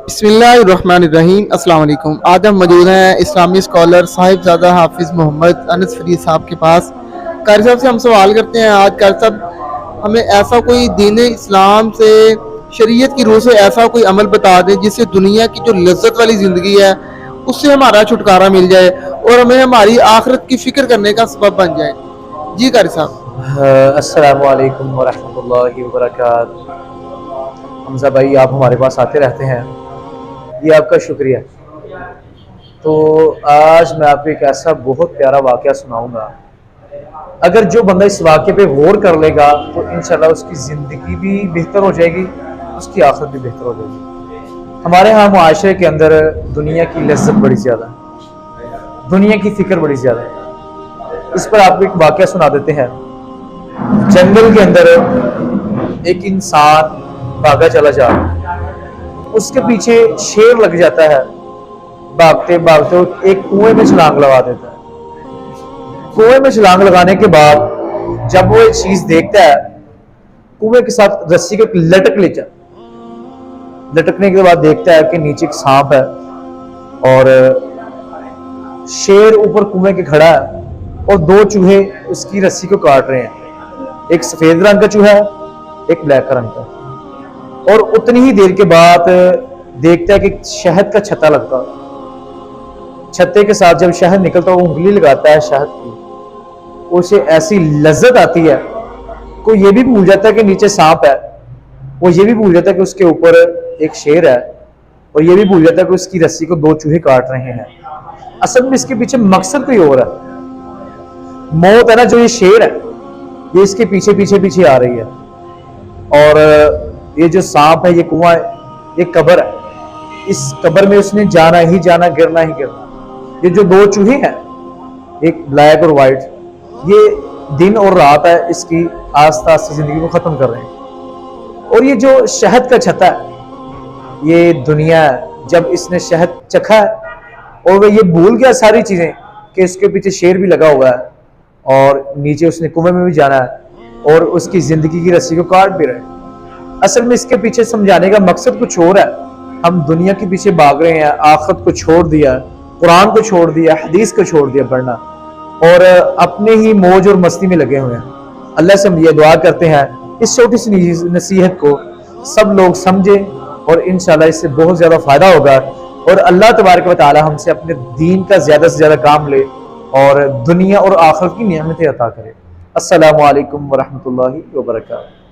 बिस्मिल्लाहिर्रहमानिर्रहीम। अस्सलाम वालेकुम। आज हम मौजूद हैं इस्लामी स्कॉलर साहिबजादा हाफिज़ मोहम्मद अनस फरीद साहब के पास। कारी साहब से हम सवाल करते हैं आज। कारी साहब, हमें ऐसा कोई दीन इस्लाम से, शरीयत की रूह से ऐसा कोई अमल बता दें जिससे दुनिया की जो लज्जत वाली ज़िंदगी है उससे हमारा छुटकारा मिल जाए और हमें हमारी आखिरत की फ़िक्र करने का सबब बन जाए। जी कारी साहब। अस्सलामु अलैकुम वरहमतुल्लाहि वबरकातुहू। हमजा भाई, आप हमारे पास आते रहते हैं, ये आपका शुक्रिया। तो आज मैं आपको एक ऐसा बहुत प्यारा वाक़या सुनाऊंगा। अगर जो बंदा इस वाक़े पे गौर कर लेगा तो इंशाल्लाह उसकी ज़िंदगी भी बेहतर हो जाएगी, उसकी आखिरत भी बेहतर हो जाएगी। हमारे यहाँ मुआशरे के अंदर दुनिया की लज्जत बड़ी ज़्यादा है, दुनिया की फ़िक्र बड़ी ज़्यादा है। इस पर आपको एक वाक़या सुना देते हैं। जंगल के अंदर एक इंसान भागा चला जा रहा है, उसके पीछे शेर लग जाता है। भागते भागते वो एक कुएं में छलांग लगा देता है। कुएं में छलांग लगाने के बाद जब वो एक चीज देखता है, कुएं के साथ रस्सी को लटक ले जाए, लटकने के बाद देखता है कि नीचे एक सांप है और शेर ऊपर कुएं के खड़ा है और दो चूहे उसकी रस्सी को काट रहे हैं। एक सफेद रंग का चूहा है, एक ब्लैक रंग का। और उतनी ही देर के बाद देखता है कि शहद का छत्ता लगता है। छत्ते के साथ जब शहद निकलता है, वो उंगली लगाता है शहद की, उसे ऐसी लज्जत आती है को ये भी भूल जाता है कि नीचे सांप है, वो ये भी भूल जाता है कि उसके ऊपर एक शेर है, और ये भी भूल जाता है कि उसकी रस्सी को दो चूहे काट रहे हैं। असल में इसके पीछे मकसद कोई और है। मौत है ना, जो ये शेर है ये इसके पीछे पीछे पीछे आ रही है, और ये जो सांप है, ये कुआं है, ये कब्र है। इस कब्र में उसने जाना ही जाना, गिरना ही गिरना। ये जो दो चूहे हैं, एक ब्लैक और वाइट, ये दिन और रात है इसकी आस्ता आस्ता जिंदगी को खत्म कर रहे हैं। और ये जो शहद का छत्ता है, ये दुनिया है। जब इसने शहद चखा है और वह ये भूल गया सारी चीजें कि इसके पीछे शेर भी लगा हुआ है और नीचे उसने कुएं में भी जाना है और उसकी जिंदगी की रस्सी को काट भी रहे हैं। असल में इसके पीछे समझाने का मकसद कुछ और है। हम दुनिया के पीछे भाग रहे हैं, आखिरत को छोड़ दिया, कुरान को छोड़ दिया, हदीस को छोड़ दिया पढ़ना, और अपने ही मौज और मस्ती में लगे हुए हैं। अल्लाह से हम ये दुआ करते हैं इस छोटी सी नसीहत को सब लोग समझें और इंशाल्लाह इससे बहुत ज्यादा फायदा होगा, और अल्लाह तबारक व तआला हमसे अपने दीन का ज्यादा से ज्यादा काम ले और दुनिया और आखिरत की नेमतें अता करे। अस्सलामु अलैकुम वरहमतुल्लाहि वबरकातुहू।